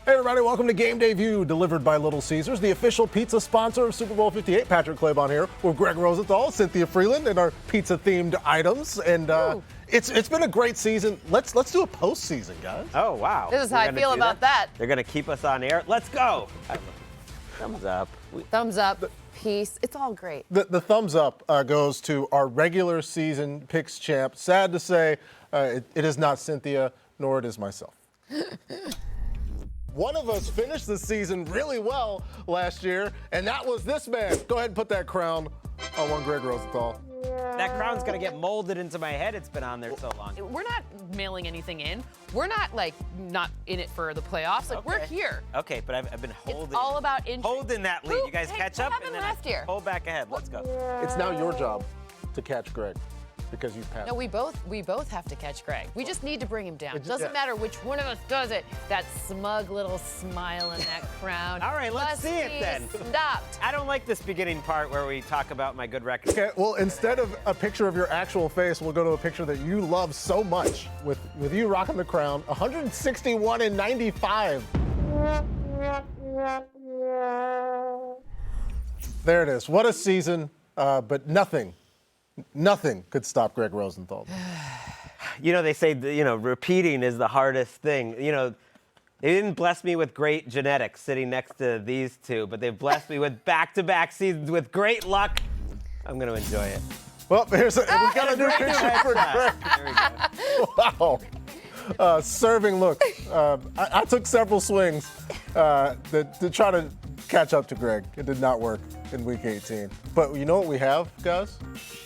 Hey everybody, welcome to Game Day View, delivered by Little Caesars, the official pizza sponsor of Super Bowl 58. Patrick Claybon here with Greg Rosenthal, Cynthia Freeland, and our pizza-themed items. And it's been a great season. Let's do a postseason, guys. Oh, wow. This is how I feel about that. They're going to keep us on air. Let's go. Thumbs up. Thumbs up, peace. It's all great. The thumbs up goes to our regular season picks champ. Sad to say, it is not Cynthia, nor it is myself. One of us finished the season really well last year, and that was this man. Go ahead and put that crown on one Greg Rosenthal. That crown's going to get molded into my head. It's been on there so long. We're not mailing anything in. We're not not in it for the playoffs. We're here. Okay, but I've been holding. It's all about interest. Holding that lead. You guys catch up, and then last year? Pull back ahead. Let's go. It's now your job to catch Greg because you've passed. No, we both have to catch Greg. We just need to bring him down. It doesn't matter which one of us does it. That smug little smile and that crown. All right, let's see it then. Stopped. I don't like this beginning part where we talk about my good record. Okay, well, instead of a picture of your actual face, we'll go to a picture that you love so much with you rocking the crown. 161 and 95. There it is. What a season, but nothing could stop Greg Rosenthal. You know, they say, repeating is the hardest thing. You know, they didn't bless me with great genetics sitting next to these two, but they've blessed me with back-to-back seasons with great luck. I'm going to enjoy it. Well, we got a new picture for Greg. There we go. Wow. Serving look. I took several swings to try to catch up to Greg. It did not work in Week 18. But you know what we have, guys?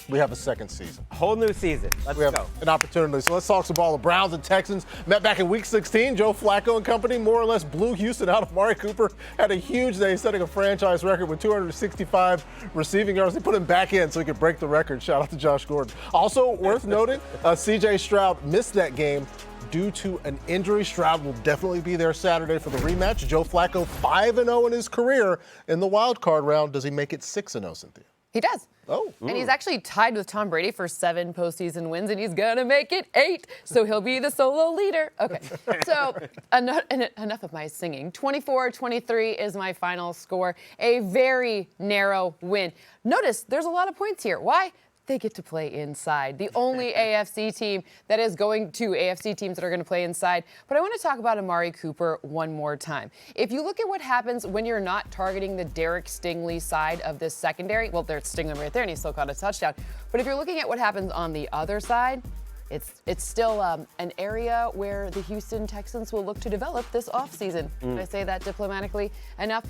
We have a second season. Whole new season. Let's We have go. an opportunity. So let's talk some ball. The Browns and Texans met back in Week 16. Joe Flacco and company more or less blew Houston out. Amari Cooper had a huge day, setting a franchise record with 265 receiving yards. They put him back in so he could break the record. Shout out to Josh Gordon. Also worth noting, C.J. Stroud missed that game due to an injury. Stroud will definitely be there Saturday for the rematch. Joe Flacco 5-0 in his career in the wild card round. Does he make it 6-0, Cynthia? He does. Oh. And he's actually tied with Tom Brady for 7 postseason wins, and he's going to make it 8. So he'll be the solo leader. Okay. So enough of my singing. 24-23 is my final score. A very narrow win. Notice there's a lot of points here. Why? They get to play inside. The only AFC team that is going to AFC teams that are going to play inside. But I want to talk about Amari Cooper one more time. If you look at what happens when you're not targeting the Derek Stingley side of this secondary, well, there's Stingley right there, and he still caught a touchdown. But if you're looking at what happens on the other side, it's still an area where the Houston Texans will look to develop this offseason. Can I say that diplomatically enough?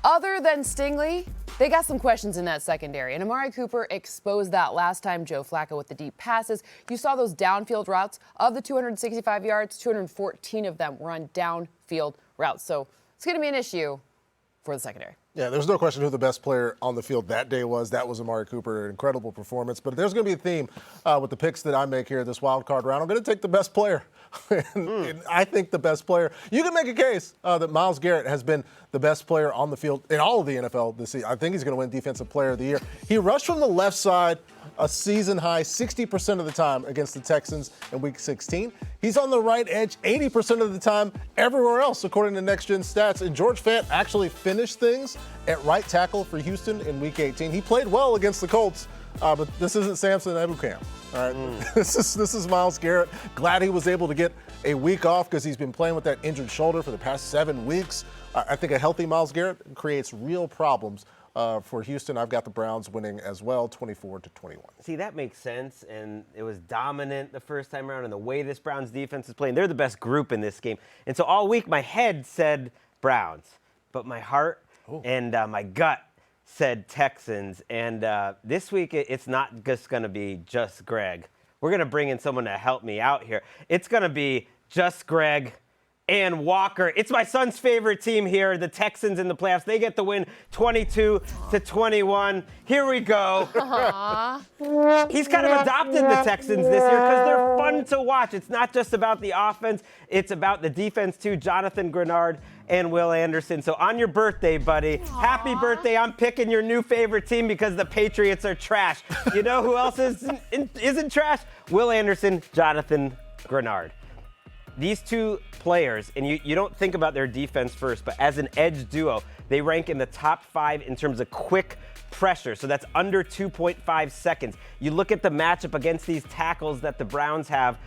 Other than Stingley, they got some questions in that secondary. And Amari Cooper exposed that last time. Joe Flacco with the deep passes. You saw those downfield routes. Of the 265 yards, 214 of them were on downfield routes. So it's going to be an issue for the secondary. Yeah, there's no question who the best player on the field that day was. That was Amari Cooper, an incredible performance. But there's going to be a theme with the picks that I make here this wild card round. I'm going to take the best player. And I think the best player. You can make a case that Myles Garrett has been the best player on the field in all of the NFL this season. I think he's going to win Defensive Player of the Year. He rushed from the left side a season high 60% of the time against the Texans in Week 16. He's on the right edge 80% of the time everywhere else, according to Next Gen Stats. And George Fant actually finished things at right tackle for Houston in Week 18. He played well against the Colts, but this isn't Samson Ebukam. All right, this is Myles Garrett. Glad he was able to get a week off because he's been playing with that injured shoulder for the past 7 weeks. I think a healthy Myles Garrett creates real problems for Houston. I've got the Browns winning as well, 24-21. See, that makes sense, and it was dominant the first time around, and the way this Browns defense is playing, they're the best group in this game. And so all week, my head said Browns, but my heart and my gut said Texans. And this week, it's not just going to be just Greg. We're going to bring in someone to help me out here. It's going to be just Greg and Walker. It's my son's favorite team here, the Texans in the playoffs. They get the win 22-21. Here we go. He's kind of adopted the Texans this year because they're fun to watch. It's not just about the offense. It's about the defense, too. Jonathan Grenard and Will Anderson. So on your birthday, buddy, happy birthday. I'm picking your new favorite team because the Patriots are trash. You know who else isn't trash? Will Anderson, Jonathan Grenard. These two players, and you don't think about their defense first, but as an edge duo, they rank in the top 5 in terms of quick pressure. So that's under 2.5 seconds. You look at the matchup against these tackles that the Browns have,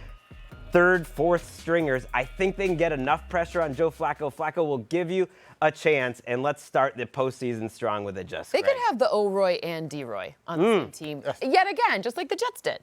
third, fourth stringers. I think they can get enough pressure on Joe Flacco. Flacco will give you a chance, and let's start the postseason strong with it. Just they could have the O'Roy and D-Roy on the same team yet again, just like the Jets did.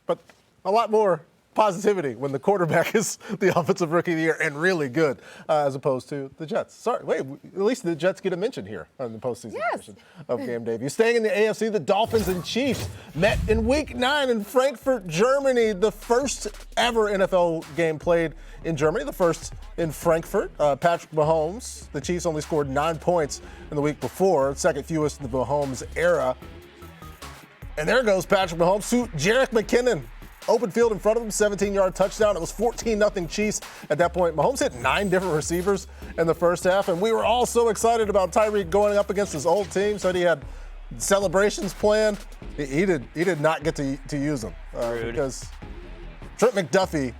But a lot more positivity when the quarterback is the offensive rookie of the year and really good, as opposed to the Jets. Sorry, wait, at least the Jets get a mention here on the postseason edition of Game Debut. Staying in the AFC, the Dolphins and Chiefs met in Week 9 in Frankfurt, Germany. The first ever NFL game played in Germany, the first in Frankfurt. Patrick Mahomes, the Chiefs only scored 9 points in the week before, second fewest in the Mahomes era. And there goes Patrick Mahomes to Jerick McKinnon. Open field in front of him, 17-yard touchdown. It was 14-0 Chiefs at that point. Mahomes hit 9 different receivers in the first half, and we were all so excited about Tyreek going up against his old team. Said he had celebrations planned. He did not get to use them because Trent McDuffie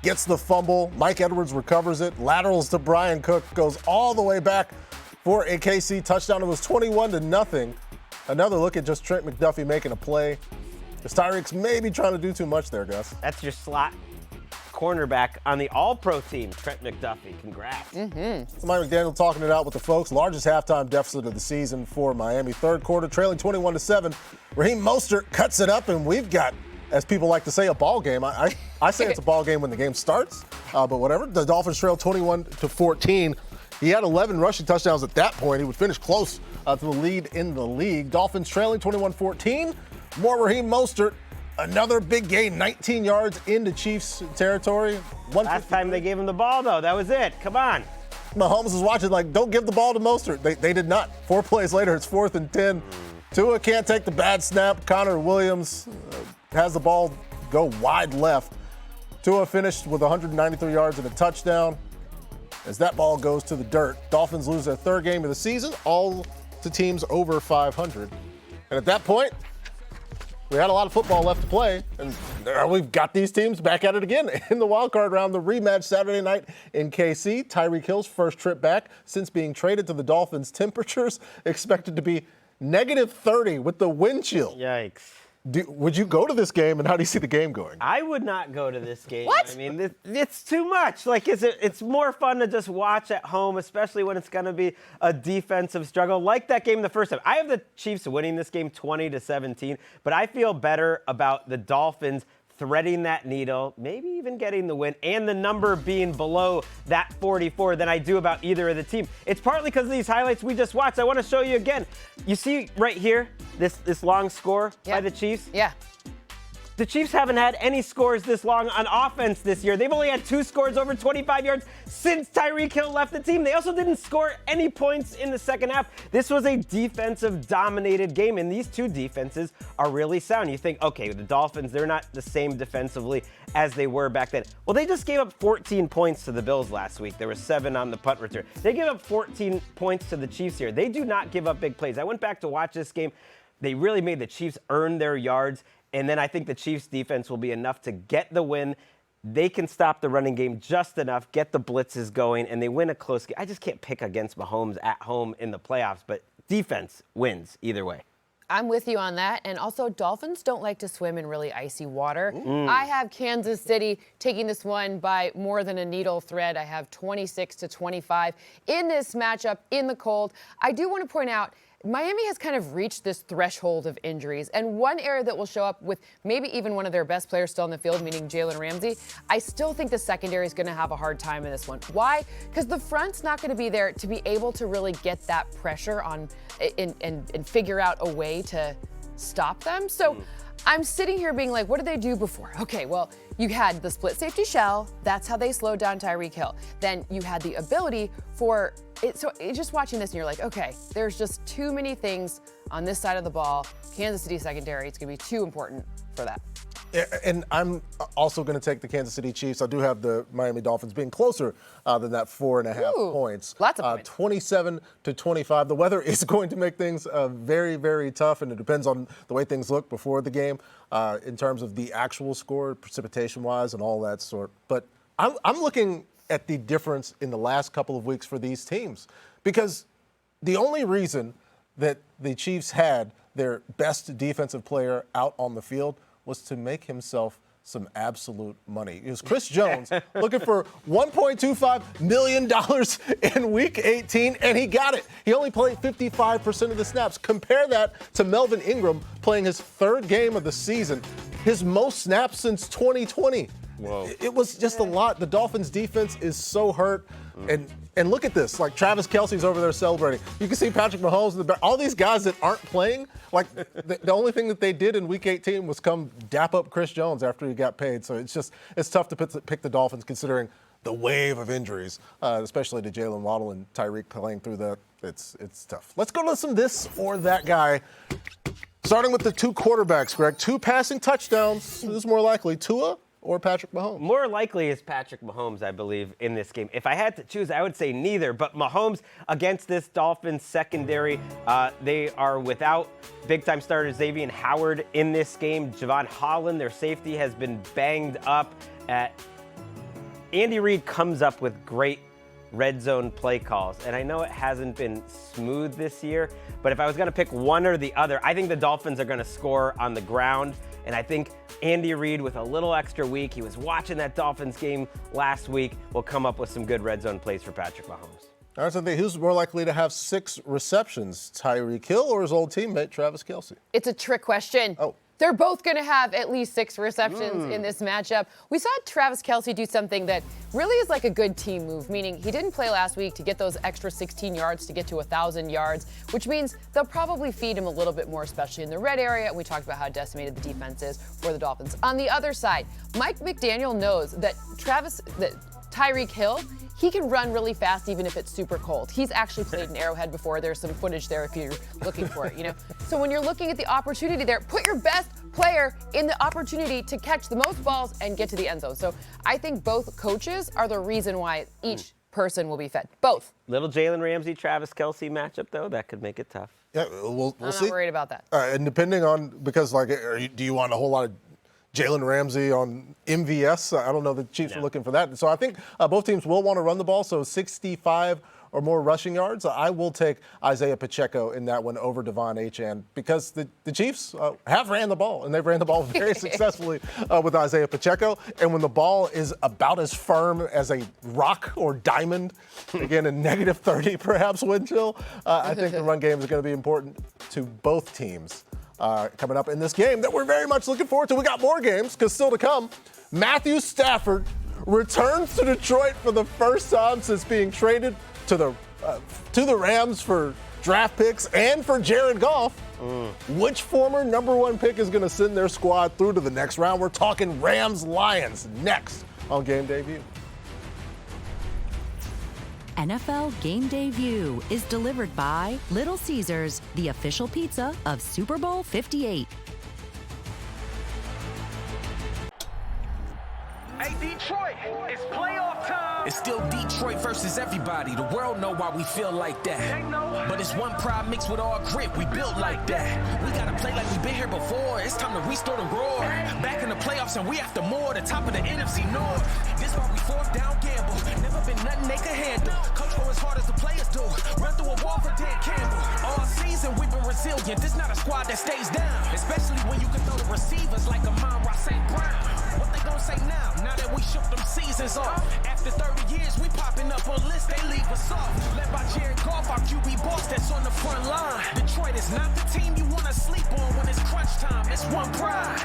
gets the fumble. Mike Edwards recovers it, laterals to Brian Cook, goes all the way back for a KC touchdown. It was 21-0. Another look at just Trent McDuffie making a play. Because Tyreek's maybe trying to do too much there, Gus. That's your slot cornerback on the All-Pro team, Trent McDuffie. Congrats. Mike McDaniel talking it out with the folks. Largest halftime deficit of the season for Miami. Third quarter, trailing 21-7. Raheem Mostert cuts it up, and we've got, as people like to say, a ball game. I say it's a ball game when the game starts, but whatever. The Dolphins trail 21-14. He had 11 rushing touchdowns at that point. He would finish close to the lead in the league. Dolphins trailing 21-14. More Raheem Mostert, another big gain, 19 yards into Chiefs territory. Last time they gave him the ball, though, that was it. Come on. Mahomes was watching like, don't give the ball to Mostert. They did not. 4 plays later, it's 4th and 10. Tua can't take the bad snap. Connor Williams has the ball go wide left. Tua finished with 193 yards and a touchdown. As that ball goes to the dirt, Dolphins lose their 3rd game of the season, all to teams over 500. And at that point, we had a lot of football left to play, and we've got these teams back at it again in the wildcard round. The rematch Saturday night in KC. Tyreek Hill's first trip back since being traded to the Dolphins. Temperatures expected to be -30 with the wind chill. Yikes. Would you go to this game, and how do you see the game going? I would not go to this game. What? I mean, it's too much. Like, it's more fun to just watch at home, especially when it's going to be a defensive struggle like that game the first time. I have the Chiefs winning this game 20-17, but I feel better about the Dolphins threading that needle, maybe even getting the win, and the number being below that 44 than I do about either of the team. It's partly because of these highlights we just watched. I want to show you again. You see right here, this long score by the Chiefs? Yeah. The Chiefs haven't had any scores this long on offense this year. They've only had 2 scores over 25 yards since Tyreek Hill left the team. They also didn't score any points in the second half. This was a defensive-dominated game, and these two defenses are really sound. You think, okay, the Dolphins, they're not the same defensively as they were back then. Well, they just gave up 14 points to the Bills last week. There were 7 on the punt return. They gave up 14 points to the Chiefs here. They do not give up big plays. I went back to watch this game. They really made the Chiefs earn their yards. And then I think the Chiefs' defense will be enough to get the win. They can stop the running game just enough, get the blitzes going, and they win a close game. I just can't pick against Mahomes at home in the playoffs, but defense wins either way. I'm with you on that. And also, Dolphins don't like to swim in really icy water. I have Kansas City taking this one by more than a needle thread. I have 26-25 in this matchup in the cold. I do want to point out, Miami has kind of reached this threshold of injuries, and one area that will show up with maybe even one of their best players still in the field, meaning Jalen Ramsey, I still think the secondary is going to have a hard time in this one. Why? Because the front's not going to be there to be able to really get that pressure on and figure out a way to stop them. So I'm sitting here being like, what did they do before? Okay, well, you had the split safety shell. That's how they slowed down Tyreek Hill. Then you had the ability for it. So just watching this and you're like, okay, there's just too many things on this side of the ball. Kansas City secondary, it's going to be too important for that. Yeah, and I'm also going to take the Kansas City Chiefs. I do have the Miami Dolphins being closer than that 4.5 points. Lots of points. 27-25. The weather is going to make things very, very tough, and it depends on the way things look before the game in terms of the actual score, precipitation-wise, and all that sort. But I'm looking at the difference in the last couple of weeks for these teams, because the only reason that the Chiefs had their best defensive player out on the field was to make himself some absolute money. It was Chris Jones looking for $1.25 million in Week 18, and he got it. He only played 55% of the snaps. Compare that to Melvin Ingram playing his third game of the season, his most snaps since 2020. Whoa. It was just a lot. The Dolphins' defense is so hurt. And look at this. Like, Travis Kelce's over there celebrating. You can see Patrick Mahomes in the back. All these guys that aren't playing, like, the only thing that they did in Week 18 was come dap up Chris Jones after he got paid. So it's tough to pick the Dolphins considering the wave of injuries, especially to Jalen Waddle and Tyreek playing through that. It's tough. Let's go to some this or that guy. Starting with the two quarterbacks, Greg. 2 passing touchdowns. Who's more likely, Tua or Patrick Mahomes? More likely is Patrick Mahomes, I believe, in this game. If I had to choose, I would say neither. But Mahomes against this Dolphins secondary, they are without big-time starter Xavier Howard in this game. Javon Holland, their safety, has been banged up. Andy Reid comes up with great red zone play calls. And I know it hasn't been smooth this year, but if I was going to pick one or the other, I think the Dolphins are going to score on the ground. And I think Andy Reid, with a little extra week, he was watching that Dolphins game last week, will come up with some good red zone plays for Patrick Mahomes. All right, so who's more likely to have 6 receptions, Tyreek Hill or his old teammate Travis Kelce? It's a trick question. Oh. They're both going to have at least 6 receptions in this matchup. We saw Travis Kelce do something that really is like a good team move, meaning he didn't play last week to get those extra 16 yards to get to 1,000 yards, which means they'll probably feed him a little bit more, especially in the red area. And we talked about how decimated the defense is for the Dolphins. On the other side, Mike McDaniel knows that Tyreek Hill, he can run really fast even if it's super cold. He's actually played in Arrowhead before. There's some footage there if you're looking for it, you know. So when you're looking at the opportunity there, put your best player in the opportunity to catch the most balls and get to the end zone. So I think both coaches are the reason why each person will be fed. Both. Little Jalen Ramsey, Travis Kelce matchup, though, that could make it tough. Yeah, we'll I'm see. not worried about that. And depending on, because like, do you want a whole lot of Jalen Ramsey on MVS? I don't know. The Chiefs are looking for that. So I think both teams will want to run the ball. So 65 or more rushing yards. I will take Isaiah Pacheco in that one over Devon Achane, because the Chiefs have ran the ball, and they've ran the ball very successfully with Isaiah Pacheco. And when the ball is about as firm as a rock or diamond, again, in -30 perhaps wind chill, I think the run game is going to be important to both teams. Coming up in this game that we're very much looking forward to. We got more games, because still to come. Matthew Stafford returns to Detroit for the first time since being traded to the Rams for draft picks and for Jared Goff. Which former #1 pick is going to send their squad through to the next round? We're talking Rams-Lions next on Game Day View. NFL Game Day View is delivered by Little Caesars, the official pizza of Super Bowl 58. Hey, Detroit, it's playoff time. It's still Detroit versus everybody. The world know why we feel like that. But it's one pride mixed with all grit. We built like that. We gotta play like we've been here before. It's time to restore the roar. Back in the playoffs and we after more. The top of the NFC North. This why we 4th down gamble. Never been nothing they can handle. Coach go as hard as the players do. Run through a wall for Dan Campbell. All season we've been resilient. This not a squad that stays down. Especially when you can throw the receivers like Amon-Ra St. Brown. What they gonna say now? Now that we shook them seasons off. After 30 years, we popping up on lists, they leave us off. Led by Jared Goff, our QB boss that's on the front line. Detroit is not the team you wanna sleep on when it's crunch time. It's one pride.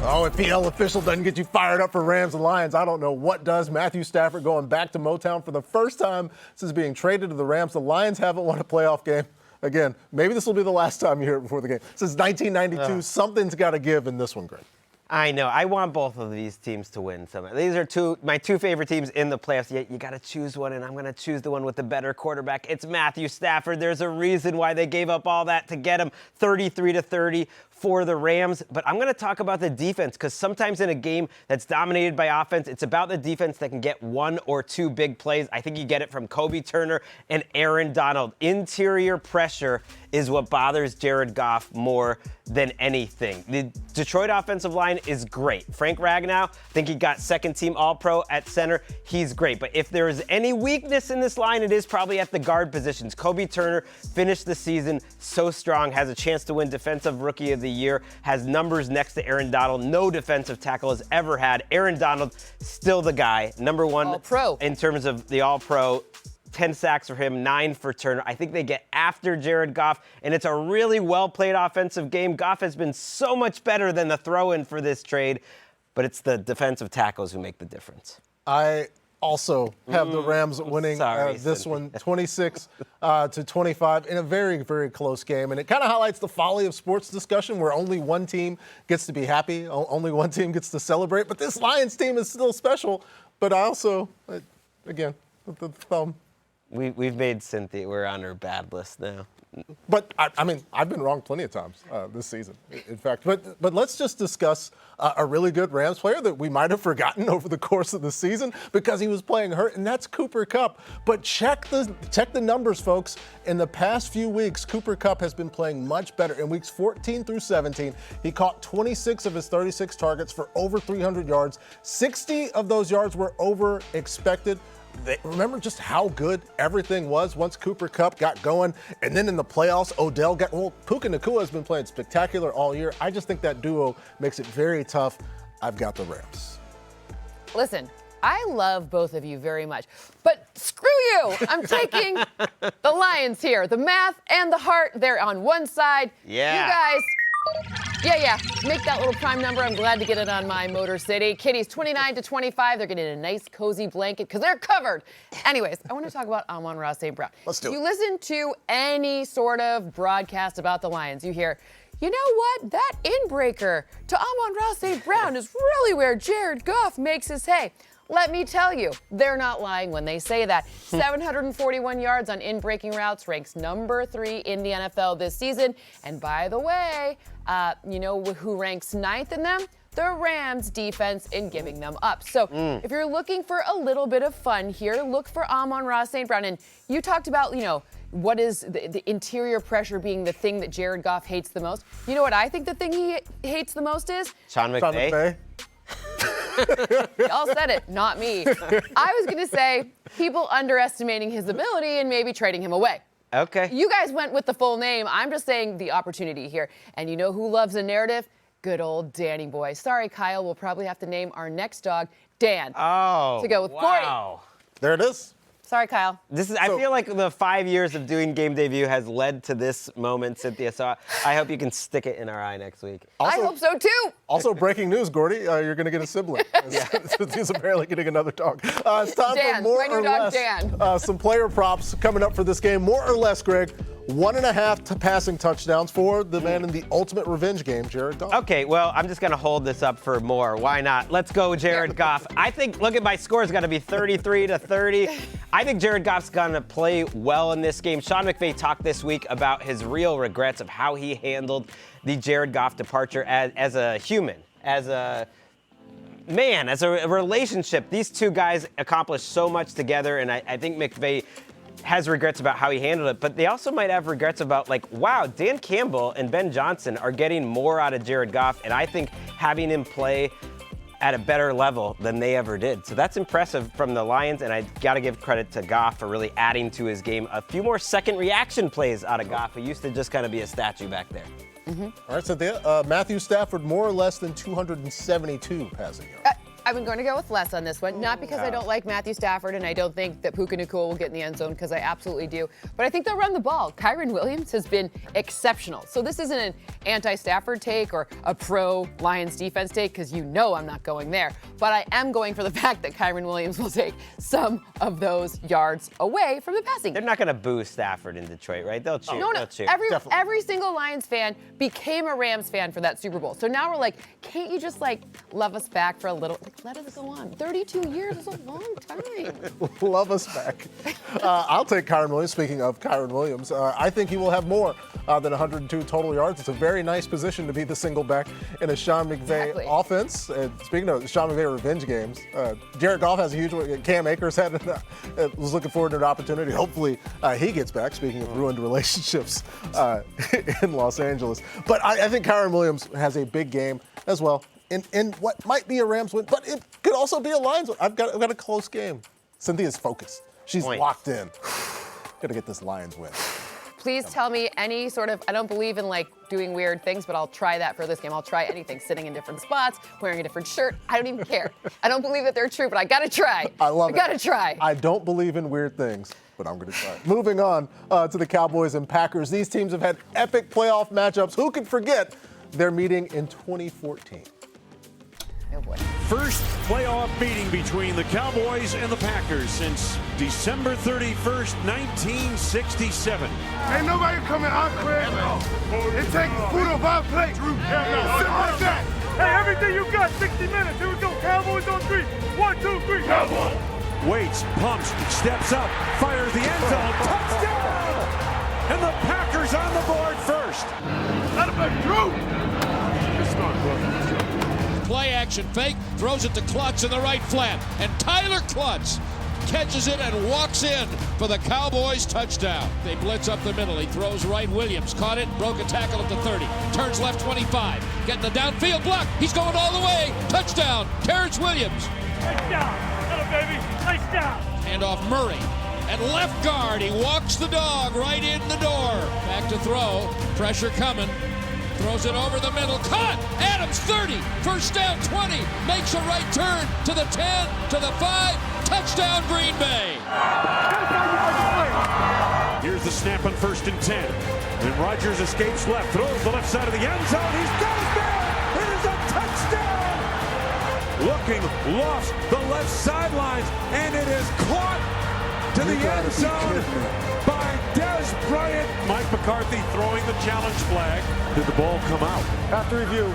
Oh, if PL official doesn't get you fired up for Rams and Lions, I don't know what does. Matthew Stafford going back to Motown for the first time since being traded to the Rams. The Lions haven't won a playoff game. Again, maybe this will be the last time you hear it before the game. Since 1992, something's got to give in this one, Greg. I know. I want both of these teams to win. These are my two favorite teams in the playoffs. Yet you got to choose one, and I'm going to choose the one with the better quarterback. It's Matthew Stafford. There's a reason why they gave up all that to get him. 33-30, for the Rams, but I'm going to talk about the defense because sometimes in a game that's dominated by offense, it's about the defense that can get 1 or 2 big plays. I think you get it from Kobe Turner and Aaron Donald. Interior pressure is what bothers Jared Goff more than anything. The Detroit offensive line is great. Frank Ragnow, I think he got second-team All-Pro at center. He's great. But if there is any weakness in this line, it is probably at the guard positions. Kobe Turner finished the season so strong, has a chance to win Defensive Rookie of the Year, has numbers next to Aaron Donald. No defensive tackle has ever had. Aaron Donald, still the guy. Number 1 All-Pro. in terms of the All-Pro. 10 sacks for him, 9 for Turner. I think they get after Jared Goff, and it's a really well-played offensive game. Goff has been so much better than the throw-in for this trade, but it's the defensive tackles who make the difference. I also have the Rams winning this one 26 to 25 in a very, very close game. And it kind of highlights the folly of sports discussion where only one team gets to be happy, only one team gets to celebrate. But this Lions team is still special. But I also, again, the thumb. We've made Cynthia, we're on her bad list now. But, I mean, I've been wrong plenty of times this season, in fact. But let's just discuss a really good Rams player that we might have forgotten over the course of the season because he was playing hurt, and that's Cooper Kupp. But check the numbers, folks. In the past few weeks, Cooper Kupp has been playing much better. In weeks 14 through 17, he caught 26 of his 36 targets for over 300 yards. 60 of those yards were over expected. Remember just how good everything was once Cooper Kupp got going. And then in the playoffs, Puka Nacua has been playing spectacular all year. I just think that duo makes it very tough. I've got the Rams. Listen, I love both of you very much, but screw you. I'm taking the Lions here. The math and the heart, they're on one side. Yeah. You guys, yeah, make that little prime number. I'm glad to get it on my Motor City. Kitties, 29 to 25. They're getting a nice, cozy blanket because they're covered. Anyways, I want to talk about Amon-Ra St. Brown. Let's do it. You listen to any sort of broadcast about the Lions, you hear, you know what? That inbreaker to Amon-Ra St. Brown is really where Jared Goff makes his hay. Let me tell you, they're not lying when they say that. 741 yards on in-breaking routes, ranks number 3 in the NFL this season. And by the way, you know who ranks 9th in them? The Rams defense in giving them up. So if you're looking for a little bit of fun here, look for Amon-Ra St. Brown. And you talked about, what is the interior pressure being the thing that Jared Goff hates the most. You know what I think the thing he hates the most is? Sean McVay. Y'all said it, not me. I was going to say people underestimating his ability and maybe trading him away. Okay. You guys went with the full name. I'm just saying the opportunity here. And you know who loves a narrative? Good old Danny boy. Sorry, Kyle. We'll probably have to name our next dog Dan. Oh, to go with wow. There it is. Sorry, Kyle. I feel like the 5 years of doing Game Day View has led to this moment, Cynthia. So I hope you can stick it in our eye next week. I hope so, too. Also, breaking news, Gordy, you're going to get a sibling. He's apparently getting another dog. It's time Dan, for more my new or dog, less. Dan. Some player props coming up for this game. More or less, Greg. 1.5 passing touchdowns for the man in the ultimate revenge game, Jared Goff. Okay, well, I'm just going to hold this up for more. Why not? Let's go, Jared Goff. I think, look at my score, it's going to be 33 to 30. I think Jared Goff's going to play well in this game. Sean McVay talked this week about his real regrets of how he handled the Jared Goff departure as a human, as a man, as a relationship. These two guys accomplished so much together, and I think McVay has regrets about how he handled it, but they also might have regrets about, wow, Dan Campbell and Ben Johnson are getting more out of Jared Goff, and I think having him play at a better level than they ever did. So that's impressive from the Lions, and I got to give credit to Goff for really adding to his game. A few more second reaction plays out of Goff, who used to just kind of be a statue back there. All right, Cynthia. Matthew Stafford, more or less than 272 passing yards. I'm going to go with less on this one, not because I don't like Matthew Stafford and I don't think that Puka Nacua will get in the end zone, because I absolutely do, but I think they'll run the ball. Kyren Williams has been exceptional. So this isn't an anti-Stafford take or a pro-Lions defense take, because you know I'm not going there, but I am going for the fact that Kyren Williams will take some of those yards away from the passing. They're not going to boo Stafford in Detroit, right? They'll cheer. No, They'll cheer. every single Lions fan became a Rams fan for that Super Bowl. So now we're like, can't you just love us back for a little? let us go on. 32 years is a long time. Love us back. I'll take Kyron Williams. Speaking of Kyron Williams, I think he will have more than 102 total yards. It's a very nice position to be the single back in a Sean McVay offense. Speaking of Sean McVay revenge games, Jared Goff has a huge one. Cam Akers was looking forward to an opportunity. Hopefully he gets back, speaking of ruined relationships in Los Angeles. But I think Kyron Williams has a big game as well in what might be a Rams win, but it could also be a Lions win. I've got a close game. Cynthia's focused. She's locked in. Got to get this Lions win. Please tell me any sort of, I don't believe in like doing weird things, but I'll try that for this game. I'll try anything, sitting in different spots, wearing a different shirt. I don't even care. I don't believe that they're true, but I got to try. I love it. I got to try. I don't believe in weird things, but I'm going to try. Moving on to the Cowboys and Packers. These teams have had epic playoff matchups. Who could forget their meeting in 2014? Oh boy. First playoff meeting between the Cowboys and the Packers since December 31st, 1967. Ain't nobody coming out quick. It takes food off our plate. Simple as that. Hey, everything you got, 60 minutes. Here we go. Cowboys on 3. 1, 2, 3. Cowboys. Waits, pumps, steps up, fires the end zone. Touchdown! And the Packers on the board first. Let him back through. Good start, bro. Play action fake, throws it to Klutz in the right flat, and Tyler Klutz catches it and walks in for the Cowboys touchdown. They blitz up the middle. He throws right. Williams caught it, broke a tackle at the 30, turns left 25, getting the downfield block. He's going all the way. Touchdown, Terrence Williams. Nice down. Hello, baby. Nice down. Hand off Murray. At left guard, he walks the dog right in the door. Back to throw. Pressure coming. Throws it over the middle. Caught! Adams 30. First down 20. Makes a right turn to the 10, to the 5. Touchdown Green Bay. Here's the snap on 1st and 10. And Rodgers escapes left. Throws the left side of the end zone. He's got his man. It is a touchdown. Looking, lost the left sidelines. And it is caught to the end zone by Des Bryant. Mike McCarthy throwing the challenge flag. Did the ball come out? After review,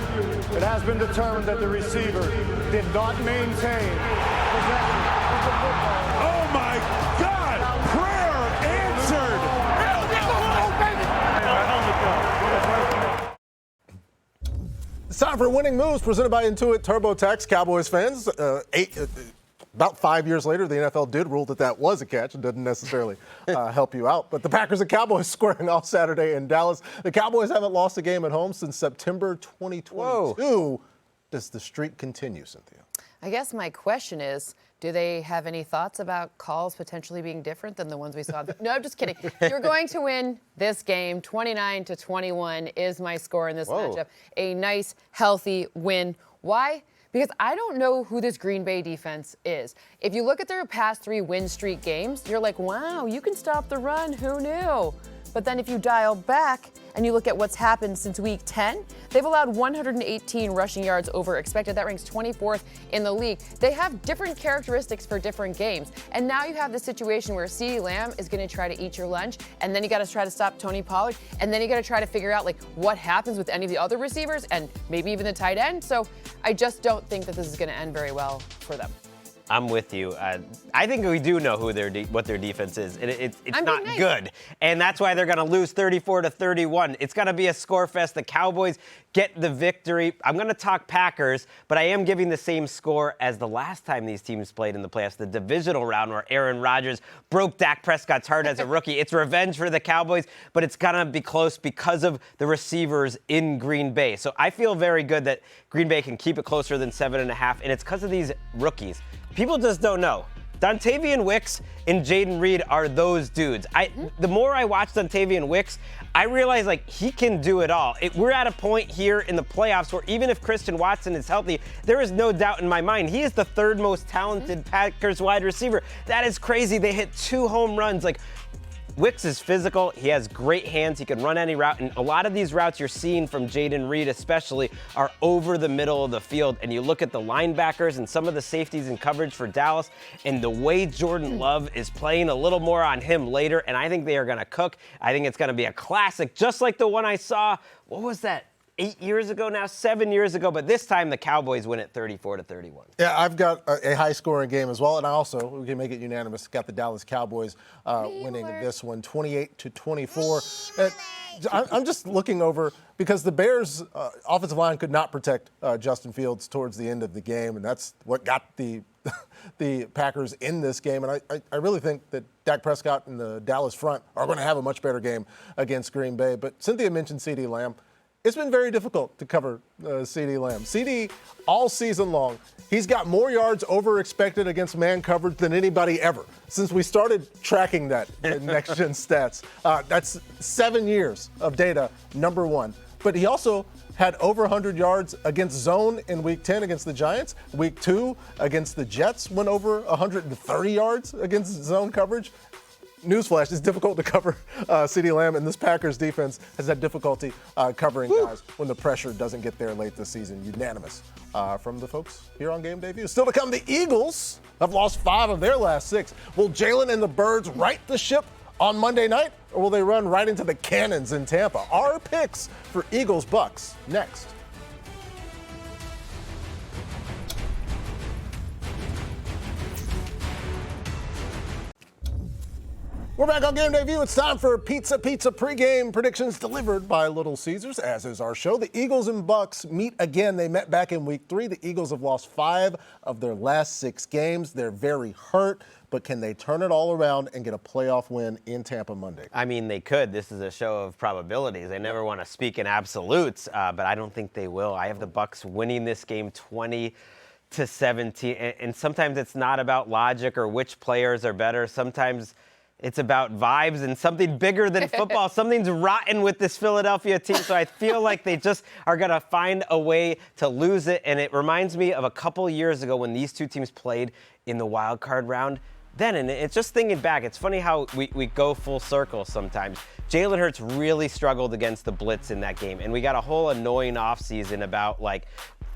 it has been determined that the receiver did not maintain possession of the football. Oh my God! Prayer answered! It's time for Winning Moves, presented by Intuit TurboTax. Cowboys fans, about 5 years later, the NFL did rule that was a catch and didn't necessarily help you out. But the Packers and Cowboys squaring off Saturday in Dallas. The Cowboys haven't lost a game at home since September 2022. Whoa. Does the streak continue, Cynthia? I guess my question is, do they have any thoughts about calls potentially being different than the ones we saw? No, I'm just kidding. You're going to win this game. 29-21 is my score in this matchup. A nice, healthy win. Why? Because I don't know who this Green Bay defense is. If you look at their past 3 win streak games, you're like, wow, you can stop the run. Who knew? But then if you dial back and you look at what's happened since week 10, they've allowed 118 rushing yards over expected. That ranks 24th in the league. They have different characteristics for different games. And now you have the situation where CeeDee Lamb is going to try to eat your lunch, and then you got to try to stop Tony Pollard, and then you got to try to figure out like what happens with any of the other receivers and maybe even the tight end. So I just don't think that this is going to end very well for them. I'm with you. I think we do know who what their defense is, and it's not good. And that's why they're going to lose 34-31. It's going to be a score fest. The Cowboys get the victory. I'm going to talk Packers, but I am giving the same score as the last time these teams played in the playoffs, the divisional round where Aaron Rodgers broke Dak Prescott's heart as a rookie. It's revenge for the Cowboys, but it's going to be close because of the receivers in Green Bay. So I feel very good that Green Bay can keep it closer than 7.5, and it's because of these rookies. People just don't know. Dontavian Wicks and Jaden Reed are those dudes. The more I watch Dontavian Wicks, I realize like he can do it all. We're at a point here in the playoffs where even if Christian Watson is healthy, there is no doubt in my mind he is the 3rd most talented Packers wide receiver. That is crazy. They hit 2 home runs. Like Wicks is physical. He has great hands. He can run any route. And a lot of these routes you're seeing from Jaden Reed especially are over the middle of the field. And you look at the linebackers and some of the safeties in coverage for Dallas, and the way Jordan Love is playing a little more on him later, and I think they are going to cook. I think it's going to be a classic, just like the one I saw. What was that? 8 years ago now, 7 years ago, but this time the Cowboys win it 34-31. Yeah, I've got a high-scoring game as well, and I also, we can make it unanimous, got the Dallas Cowboys winning this one 28-24. I'm just looking over because the Bears' offensive line could not protect Justin Fields towards the end of the game, and that's what got the Packers in this game. And I really think that Dak Prescott and the Dallas front are going to have a much better game against Green Bay. But Cynthia mentioned CeeDee Lamb. It's been very difficult to cover CeeDee Lamb. CeeDee, all season long, he's got more yards over expected against man coverage than anybody ever since we started tracking that in Next Gen Stats. That's 7 years of data, number one. But he also had over 100 yards against zone in Week 10 against the Giants. Week 2 against the Jets went over 130 yards against zone coverage. Newsflash, it's difficult to cover CeeDee Lamb, and this Packers defense has had difficulty covering guys when the pressure doesn't get there late this season. Unanimous from the folks here on Game Day View. Still to come, the Eagles have lost 5 of their last 6. Will Jalen and the Birds right the ship on Monday night, or will they run right into the cannons in Tampa? Our picks for Eagles-Bucks next. We're back on Game Day View. It's time for Pizza pregame predictions delivered by Little Caesars, as is our show. The Eagles and Bucks meet again. They met back in Week 3. The Eagles have lost 5 of their last 6 games. They're very hurt, but can they turn it all around and get a playoff win in Tampa Monday? I mean, they could. This is a show of probabilities. I never want to speak in absolutes, but I don't think they will. I have the Bucks winning this game 20-17, and sometimes it's not about logic or which players are better. Sometimes it's about vibes and something bigger than football. Something's rotten with this Philadelphia team, so I feel like they just are going to find a way to lose it. And it reminds me of a couple years ago when these two teams played in the Wildcard round. Then, and it's just thinking back, it's funny how we go full circle sometimes. Jalen Hurts really struggled against the blitz in that game, and we got a whole annoying offseason about, like,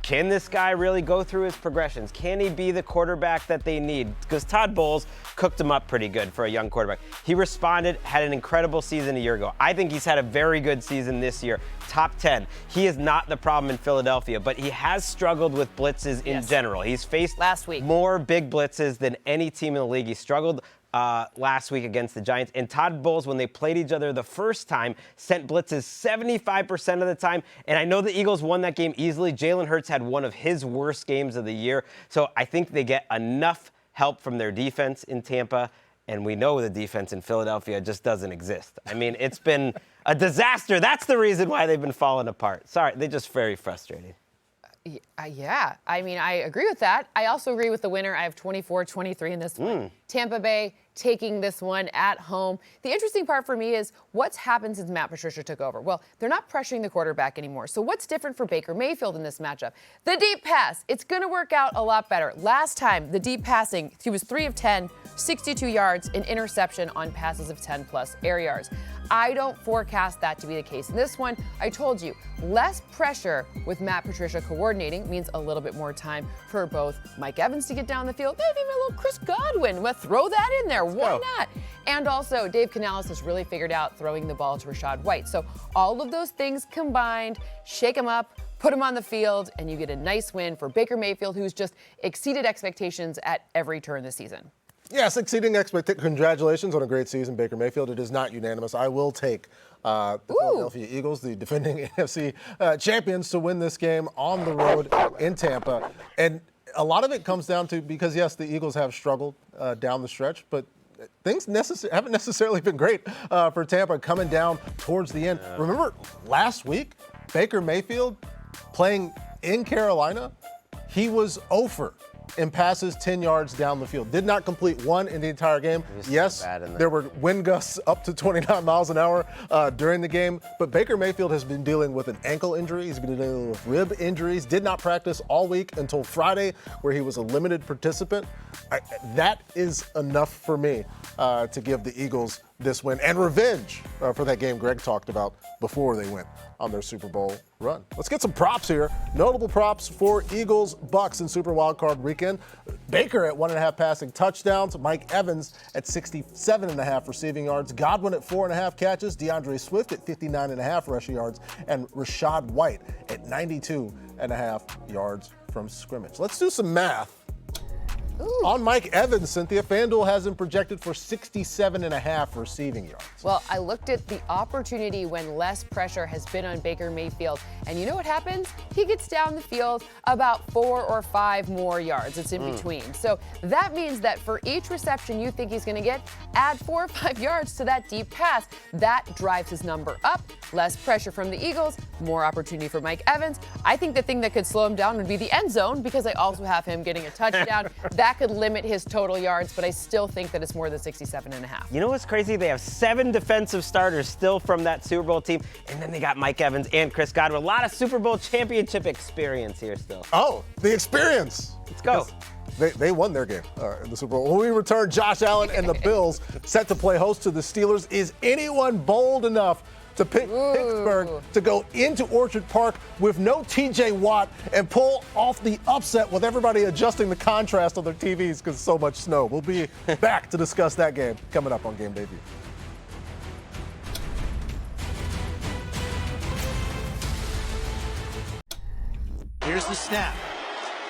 can this guy really go through his progressions? Can he be the quarterback that they need? Because Todd Bowles cooked him up pretty good for a young quarterback. He responded, had an incredible season a year ago. I think he's had a very good season this year. Top 10. He is not the problem in Philadelphia, but he has struggled with blitzes in general. He's faced last week more big blitzes than any team in the league. He struggled last week against the Giants. And Todd Bowles, when they played each other the first time, sent blitzes 75% of the time. And I know the Eagles won that game easily. Jalen Hurts had one of his worst games of the year. So I think they get enough help from their defense in Tampa. And we know the defense in Philadelphia just doesn't exist. I mean, it's been a disaster. That's the reason why they've been falling apart. Sorry, they're just very frustrating. Yeah, I mean, I agree with that. I also agree with the winner. I have 24-23 in this one. Tampa Bay taking this one at home. The interesting part for me is what's happened since Matt Patricia took over. Well, they're not pressuring the quarterback anymore. So what's different for Baker Mayfield in this matchup? The deep pass. It's going to work out a lot better. Last time, the deep passing, he was 3 of 10, 62 yards, an interception on passes of 10-plus air yards. I don't forecast that to be the case. In this one, I told you, less pressure with Matt Patricia coordinating means a little bit more time for both Mike Evans to get down the field, maybe even a little Chris Godwin. Well, throw that in there. Why not? And also, Dave Canales has really figured out throwing the ball to Rachaad White. So all of those things combined, shake him up, put him on the field, and you get a nice win for Baker Mayfield, who's just exceeded expectations at every turn this season. Yes, exceeding expectations. Congratulations on a great season, Baker Mayfield. It is not unanimous. I will take the Philadelphia Eagles, the defending NFC champions, to win this game on the road in Tampa. And a lot of it comes down to, because, yes, the Eagles have struggled down the stretch, but things haven't necessarily been great for Tampa coming down towards the end. Remember last week, Baker Mayfield playing in Carolina, he was 0 in passes 10 yards down the field. Did not complete one in the entire game. Yes, there were wind gusts up to 29 miles an hour during the game, but Baker Mayfield has been dealing with an ankle injury. He's been dealing with rib injuries. Did not practice all week until Friday, where he was a limited participant. That is enough for me to give the Eagles this win and revenge for that game Greg talked about before they went on their Super Bowl run. Let's get some props here. Notable props for Eagles, Bucks in Super Wildcard Weekend. Baker at 1.5 passing touchdowns. Mike Evans at 67.5 receiving yards. Godwin at 4.5 catches. DeAndre Swift at 59.5 rushing yards. And Rashad White at 92.5 yards from scrimmage. Let's do some math. Ooh. On Mike Evans, Cynthia, FanDuel has him projected for 67.5 receiving yards. Well, I looked at the opportunity when less pressure has been on Baker Mayfield, and you know what happens? He gets down the field about 4 or 5 more yards. It's in between. So that means that for each reception you think he's going to get, add 4 or 5 yards to that deep pass. That drives his number up. Less pressure from the Eagles, more opportunity for Mike Evans. I think the thing that could slow him down would be the end zone, because I also have him getting a touchdown. That could limit his total yards, but I still think that it's more than 67.5. You know what's crazy? They have 7 defensive starters still from that Super Bowl team, and then they got Mike Evans and Chris Godwin. A lot of Super Bowl championship experience here still. Oh, the experience. Let's go. They won their game in the Super Bowl. When we return, Josh Allen and the Bills set to play host to the Steelers. Is anyone bold enough to pick Pittsburgh to go into Orchard Park with no TJ Watt and pull off the upset with everybody adjusting the contrast on their TVs because so much snow? We'll be back to discuss that game coming up on Game Day View. Here's the snap.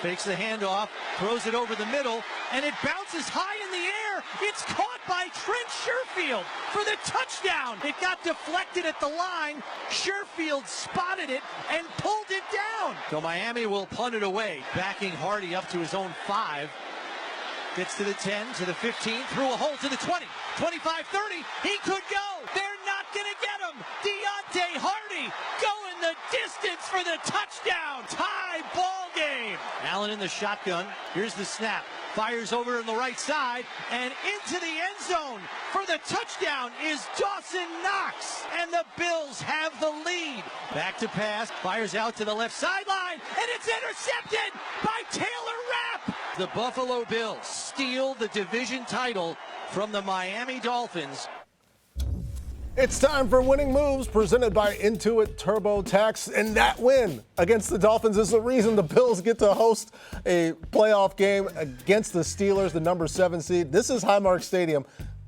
Fakes the handoff, throws it over the middle, and it bounces high in the air. It's caught by Trent Sherfield for the touchdown. It got deflected at the line. Sherfield spotted it and pulled it down. So Miami will punt it away, backing Hardy up to his own 5. Gets to the 10, to the 15, through a hole to the 20, 25, 30. He could go. They're not going to get him. Deontay Hardy going the distance for the touchdown. Tie ball game. Allen in the shotgun. Here's the snap. Fires over on the right side and into the end zone for the touchdown is Dawson Knox. And the Bills have the lead. Back to pass. Fires out to the left sideline. And it's intercepted by Taylor Rapp. The Buffalo Bills steal the division title from the Miami Dolphins. It's time for Winning Moves, presented by Intuit TurboTax. And that win against the Dolphins is the reason the Bills get to host a playoff game against the Steelers, the number 7 seed. This is Highmark Stadium,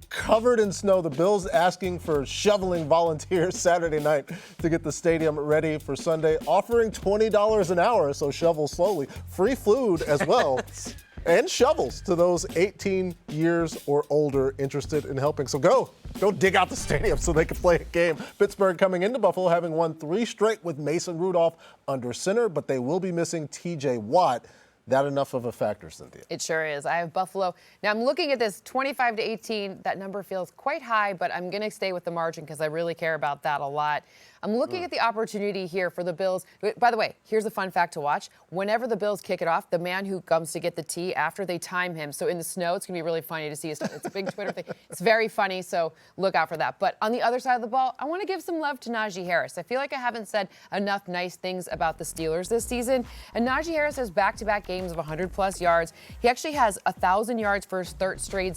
covered in snow. The Bills asking for shoveling volunteers Saturday night to get the stadium ready for Sunday, offering $20 an hour, so shovel slowly. Free food as well. And shovels to those 18 years or older interested in helping. So go dig out the stadium so they can play a game. Pittsburgh coming into Buffalo having won 3 straight with Mason Rudolph under center, but they will be missing TJ Watt. That enough of a factor, Cynthia? It sure is. I have Buffalo. Now I'm looking at this 25-18. That number feels quite high, but I'm going to stay with the margin because I really care about that a lot. I'm looking at the opportunity here for the Bills. By the way, here's a fun fact to watch. Whenever the Bills kick it off, the man who comes to get the tee after, they time him. So in the snow, it's going to be really funny to see. It's a big Twitter thing. It's very funny, so look out for that. But on the other side of the ball, I want to give some love to Najee Harris. I feel like I haven't said enough nice things about the Steelers this season. And Najee Harris has back-to-back games of 100-plus yards. He actually has 1,000 yards for his third straight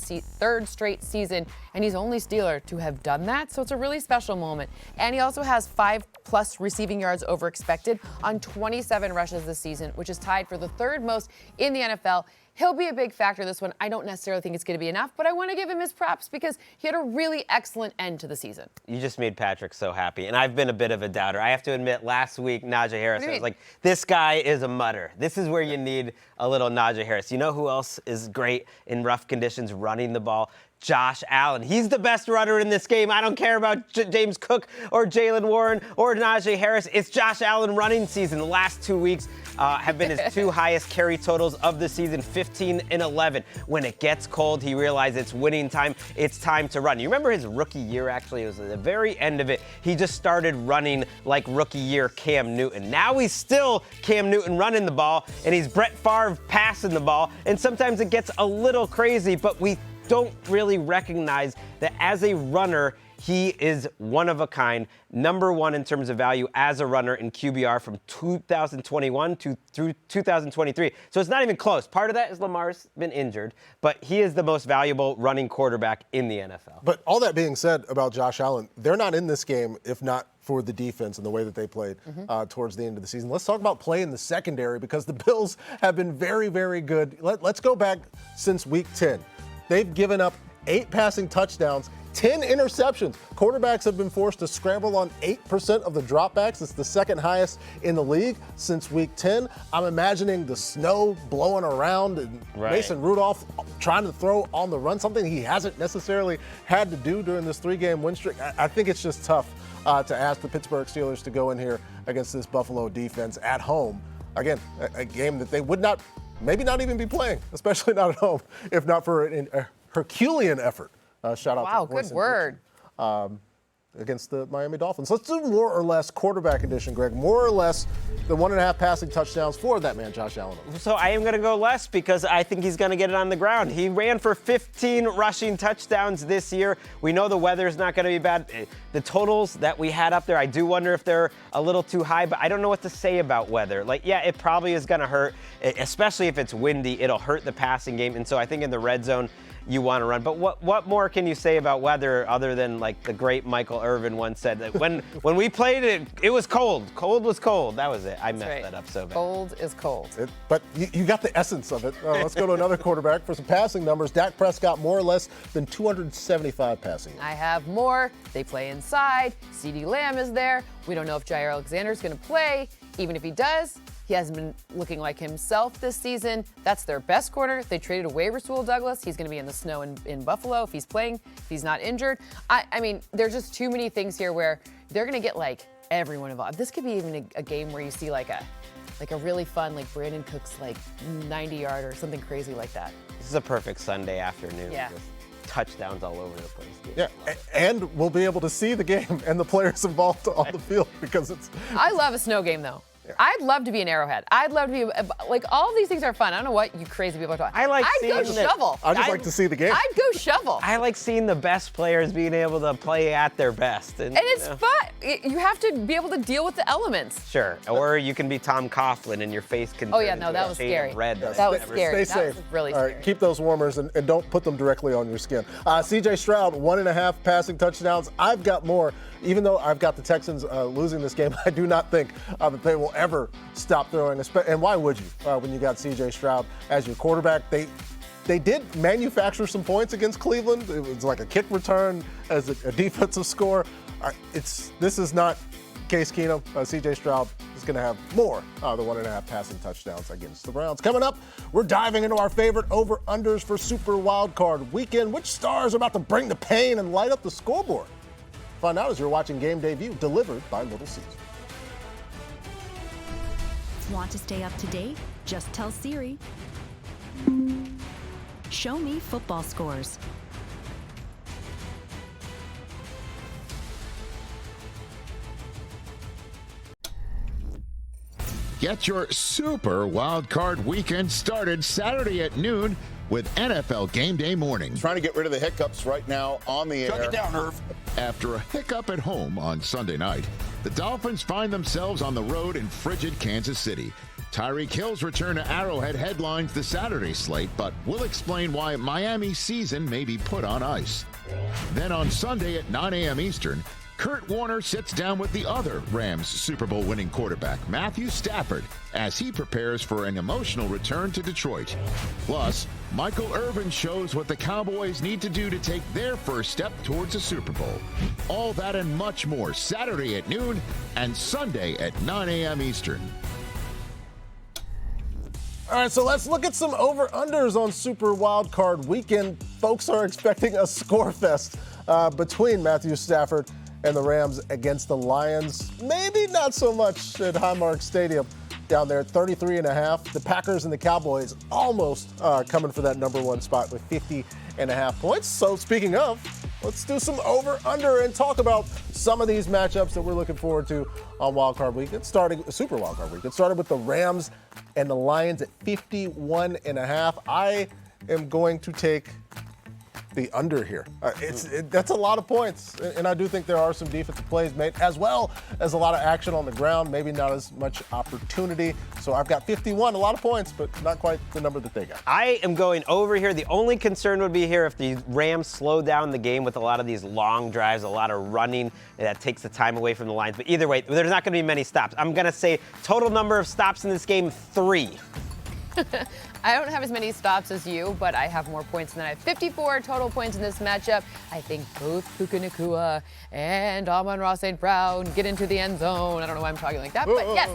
season, and he's only Steeler to have done that. So it's a really special moment. And he also has 5+ receiving yards over expected on 27 rushes this season, which is tied for the 3rd most in the NFL. He'll be a big factor this one. I don't necessarily think it's going to be enough, but I want to give him his props because he had a really excellent end to the season. You just made Patrick so happy, and I've been a bit of a doubter. I have to admit, last week, Najee Harris, I was like, this guy is a mutter. This is where you need a little Najee Harris. You know who else is great in rough conditions running the ball? Josh Allen. He's the best runner in this game. I don't care about James Cook or Jalen Warren or Najee Harris. It's Josh Allen running season. The last 2 weeks have been his 2 highest carry totals of the season, 15 and 11. When it gets cold, he realized it's winning time. It's time to run. You remember his rookie year, actually? It was at the very end of it. He just started running like rookie year Cam Newton. Now he's still Cam Newton running the ball, and he's Brett Favre passing the ball. And sometimes it gets a little crazy, but we don't really recognize that as a runner, He is one of a kind, number one in terms of value as a runner in QBR from 2021 through 2023. So it's not even close. Part of that is Lamar's been injured, but he is the most valuable running quarterback in the NFL. But all that being said about Josh Allen, they're not in this game if not for the defense and the way that they played towards the end of the season. Let's talk about play in the secondary because the Bills have been very, very good. Let's go back since week 10. They've given up 8 passing touchdowns, 10 interceptions. Quarterbacks have been forced to scramble on 8% of the dropbacks. It's the second highest in the league since week 10. I'm imagining the snow blowing around and Mason Rudolph trying to throw on the run, something he hasn't necessarily had to do during this 3-game win streak. I think it's just tough to ask the Pittsburgh Steelers to go in here against this Buffalo defense at home. Again, a game that they would not, maybe not even be playing, especially not at home, if not for a Herculean effort. Shout out wow, to the good word. Against the Miami Dolphins. Let's do more or less quarterback edition, Greg. More or less the 1.5 passing touchdowns for that man, Josh Allen. So I am going to go less because I think he's going to get it on the ground. He ran for 15 rushing touchdowns this year. We know the weather's not going to be bad. The totals that we had up there, I do wonder if they're a little too high, but I don't know what to say about weather. Like, yeah, it probably is going to hurt, especially if it's windy. It'll hurt the passing game. And so I think in the red zone, you want to run. But what more can you say about weather other than like the great Michael Irvin once said that when we played it was cold. Cold was cold. That was it. I messed that up so bad. Cold is cold. But you got the essence of it. Let's go to another quarterback for some passing numbers. Dak Prescott more or less than 275 passing yards. I have more. They play inside. CeeDee Lamb is there. We don't know if Jair Alexander is going to play. Even if he does, he hasn't been looking like himself this season. That's their best corner. They traded away Rasul Douglas. He's going to be in the snow in Buffalo if he's playing, if he's not injured. I mean, there's just too many things here where they're going to get like everyone involved. This could be even a game where you see like a really fun, like Brandon Cooks, like 90-yard or something crazy like that. This is a perfect Sunday afternoon. Yeah. Just touchdowns all over the place. Dude. Yeah, and we'll be able to see the game and the players involved on the field because it's. I love a snow game though. I'd love to be an Arrowhead. I'd love to be, like, all of these things are fun. I don't know what you crazy people are talking. I'd go shovel. I just like to see the game. I'd go shovel. I like seeing the best players being able to play at their best. And it's fun. You have to be able to deal with the elements. Sure. Or you can be Tom Coughlin and your face can Oh, yeah, no, that was scary. Red that was scary. Stay safe. That was really All right, scary. keep those warmers and don't put them directly on your skin. C.J. Stroud, 1.5 passing touchdowns. I've got more. Even though I've got the Texans losing this game, I do not think that they will ever stop throwing. And why would you when you got C.J. Stroud as your quarterback? They did manufacture some points against Cleveland. It was like a kick return as a defensive score. This is not Case Keenum. C.J. Stroud is going to have more than 1.5 passing touchdowns against the Browns. Coming up, we're diving into our favorite over-unders for Super Wildcard Weekend. Which stars are about to bring the pain and light up the scoreboard? Find out as you're watching Game Day View, delivered by Little Caesars. Want to stay up to date? Just tell Siri. Show me football scores. Get your Super Wildcard Weekend started Saturday at noon with NFL Game Day mornings. Trying to get rid of the hiccups right now on the air. Shut it down, Irv. After a hiccup at home on Sunday night, the Dolphins find themselves on the road in frigid Kansas City. Tyreek Hill's return to Arrowhead headlines the Saturday slate, but we'll explain why Miami's season may be put on ice. Then on Sunday at 9 a.m. Eastern, Kurt Warner sits down with the other Rams Super Bowl winning quarterback, Matthew Stafford, as he prepares for an emotional return to Detroit. Plus, Michael Irvin shows what the Cowboys need to do to take their first step towards a Super Bowl. All that and much more Saturday at noon and Sunday at 9 a.m. Eastern. All right, so let's look at some over-unders on Super Wildcard Weekend. Folks are expecting a score fest between Matthew Stafford and the Rams against the Lions. Maybe not so much at Highmark Stadium down there, 33.5. The Packers and the Cowboys almost coming for that number one spot with 50.5 points. So speaking of, let's do some over-under and talk about some of these matchups that we're looking forward to on Wildcard Weekend, Super Wildcard Weekend. Started with the Rams and the Lions at 51.5. I am going to take the under here. That's a lot of points, and I do think there are some defensive plays made, as well as a lot of action on the ground, maybe not as much opportunity. So I've got 51, a lot of points, but not quite the number that they got. I am going over here. The only concern would be here if the Rams slow down the game with a lot of these long drives, a lot of running that takes the time away from the Lions. But either way, there's not going to be many stops. I'm going to say total number of stops in this game, 3. I don't have as many stops as you, but I have more points than I have. 54 total points in this matchup. I think both Puka Nacua and Amon-Ra St. Brown get into the end zone. I don't know why I'm talking like that, but yes.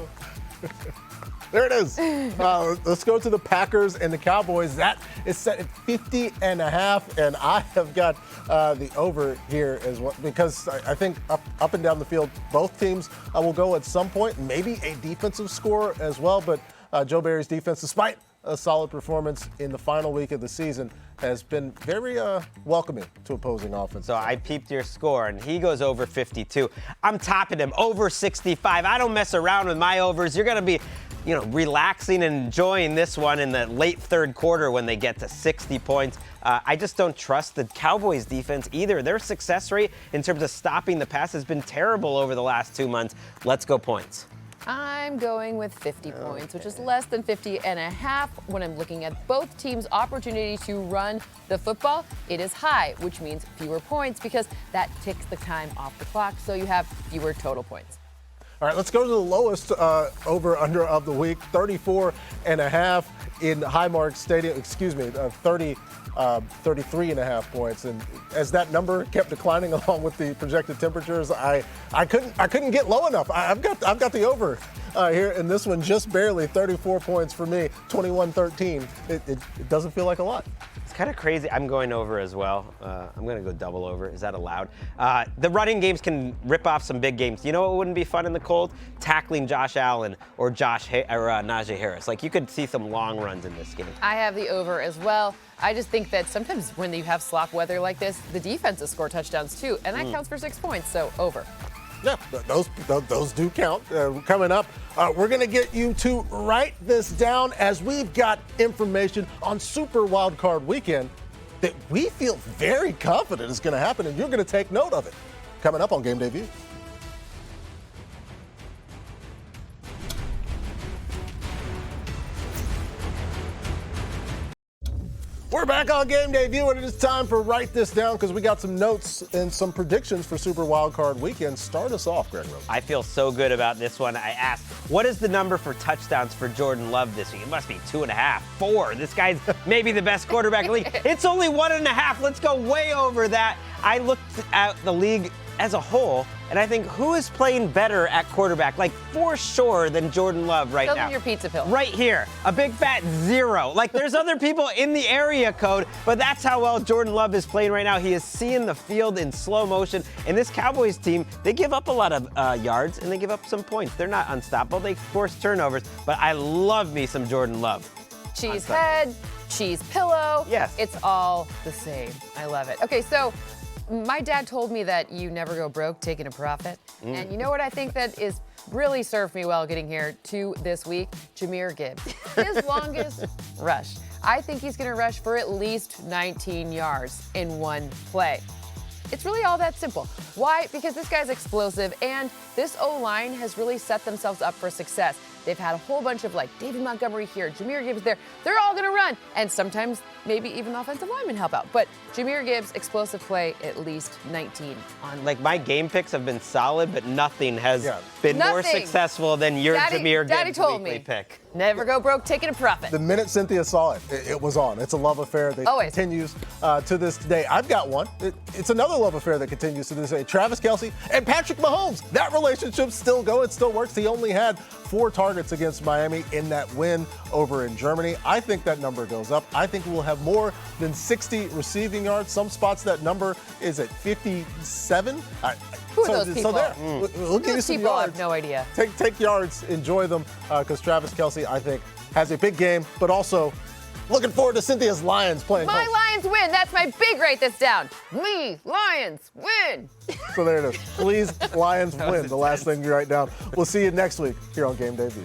There it is. Let's go to the Packers and the Cowboys. That is set at 50.5, and I have got the over here as well, because I think up and down the field, both teams will go at some point, maybe a defensive score as well, but Joe Barry's defense, despite a solid performance in the final week of the season, has been very welcoming to opposing offense. So I peeped your score, and he goes over 52. I'm topping him, over 65. I don't mess around with my overs. You're going to be, relaxing and enjoying this one in the late third quarter when they get to 60 points. I just don't trust the Cowboys defense either. Their success rate in terms of stopping the pass has been terrible over the last 2 months. Let's go points. I'm going with 50 points, which is less than 50.5. When I'm looking at both teams' opportunity to run the football, it is high, which means fewer points because that ticks the time off the clock, so you have fewer total points. All right, let's go to the lowest over-under of the week, 34.5 in Highmark Stadium. 33.5 points. And as that number kept declining along with the projected temperatures, I couldn't get low enough. I've got the over here in this one, just barely 34 points for me, 21-13. It doesn't feel like a lot. It's kind of crazy. I'm going over as well. I'm going to go double over. Is that allowed? The running games can rip off some big games. You know what wouldn't be fun in the cold? Tackling Josh Allen or Najee Harris. Like, you could see some long runs in this game. I have the over as well. I just think that sometimes when you have slop weather like this, the defenses score touchdowns too, and that counts for 6 points, so over. Yeah, those do count. Coming up, we're going to get you to write this down as we've got information on Super Wildcard Weekend that we feel very confident is going to happen, and you're going to take note of it. Coming up on Game Day View. We're back on Game Day View, and it is time for Write This Down because we got some notes and some predictions for Super Wildcard Weekend. Start us off, Greg Rose. I feel so good about this one. I asked, what is the number for touchdowns for Jordan Love this week? It must be 2.5, 4. This guy's maybe the best quarterback in the league. It's only 1.5. Let's go way over that. I looked at the league as a whole, and I think who is playing better at quarterback, like for sure, than Jordan Love right now? Fill in your pizza pill. Right here, a big fat 0. Like, there's other people in the area code, but that's how well Jordan Love is playing right now. He is seeing the field in slow motion, and this Cowboys team, they give up a lot of yards, and they give up some points. They're not unstoppable. They force turnovers, but I love me some Jordan Love. Cheese head, cheese pillow. Yes. It's all the same. I love it. Okay, so my dad told me that you never go broke taking a profit. And you know what I think that is really served me well getting here to this week? Jahmyr Gibbs. His longest rush. I think he's going to rush for at least 19 yards in one play. It's really all that simple. Why? Because this guy's explosive, and this O-line has really set themselves up for success. They've had a whole bunch of, like, David Montgomery here, Jahmyr Gibbs there. They're all going to run, and sometimes maybe even offensive linemen help out. But Jahmyr Gibbs, explosive play, at least 19 on. Like, my game picks have been solid, but nothing has been more successful than your Jahmyr Gibbs weekly pick. Never go broke taking a profit. The minute Cynthia saw it, it was on. It's a love affair that continues to this day. I've got one. It's another love affair that continues to this day. Travis Kelce and Patrick Mahomes. That relationship's still going. It still works. He only had 4 targets against Miami in that win over in Germany. I think that number goes up. I think we'll have more than 60 receiving yards. Some spots that number is at 57. Who are those people? So there, we'll give you some yards. I have no idea. Take yards, enjoy them, because Travis Kelce, I think, has a big game, but also looking forward to Cynthia's Lions playing. My Lions win. That's my big write this down. Me, Lions, win. So there it is. Please, Lions win. The last thing you write down. We'll see you next week here on Game Day View.